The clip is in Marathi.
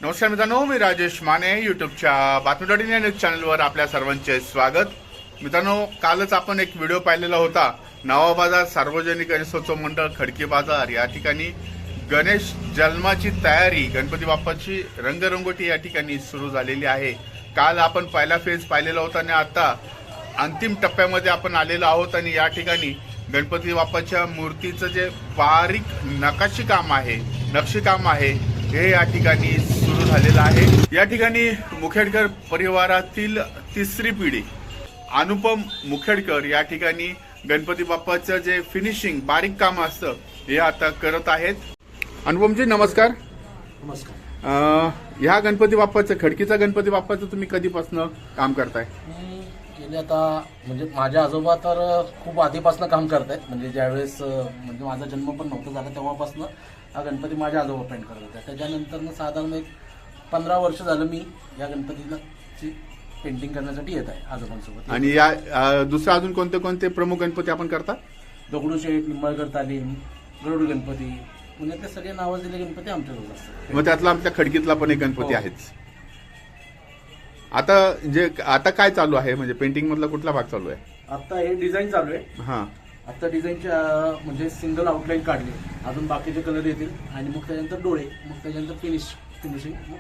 नमस्कार मित्रांनो, मी राजेश माने यूट्यूबच्या बातमीदारी न्यूज चॅनलवर आपल्या सर्वांचे स्वागत. मित्रांनो, कालच आपण एक व्हिडिओ पाहिलेला होता. नवा बाजार सार्वजनिक गणेशोत्सव मंडळ खडकी बाजार या ठिकाणी गणेश जन्माची तयारी, गणपती बाप्पाची रंगरंगोटी या ठिकाणी सुरू झालेली आहे. काल आपण पहिला फेज पाहिलेला होता आणि आता अंतिम टप्प्यामध्ये आपण आलेलो आहोत आणि या ठिकाणी गणपती बाप्पाच्या मूर्तीचं जे बारीक नक्षीकाम आहे हे या ठिकाणी सुरू झालेलं आहे. या ठिकाणी मुखेडकर परिवारातील तिसरी पिढी अनुपम मुखेडकर या ठिकाणी गणपती बाप्पाचं जे फिनिशिंग बारीक काम असतं हे आता करत आहेत. अनुपमजी नमस्कार. नमस्कार. ह्या गणपती बाप्पाचं, खडकीचा गणपती बाप्पाचं तुम्ही कधीपासून काम करताय? गेले आता म्हणजे माझे आजोबा तर खूप आधीपासून काम करतायत. म्हणजे ज्यावेळेस म्हणजे माझा जन्म पण नव्हता झाला तेव्हापासून हा गणपती माझे आजोबा पेंट करत होते. त्याच्यानंतर साधारण एक 15 वर्ष झालं मी या गणपतीला पेंटिंग करण्यासाठी येत आहे आजोबांसोबत. आणि या दुसरा अजून कोणते कोणते प्रमुख गणपती आपण करता? दगडूशेठ, निंबाळकर तालीम, गरुड गणपती, पुण्यातले सगळे नावाजलेले गणपती आमच्याजवळ असतात. मग त्यातला आपल्या खडकीतला पण एक गणपती हो. आहेच. आता काय चालू आहे, म्हणजे पेंटिंग मधला कुठला भाग चालू आहे? आता हे डिझाईन चालू आहे. हा, आता डिझाईनच्या म्हणजे सिंगल आउटलाईन काढली, अजून बाकीचे कलर येतील आणि मग त्याच्यानंतर डोळे, मग त्याच्यानंतर फिनिशिंग मग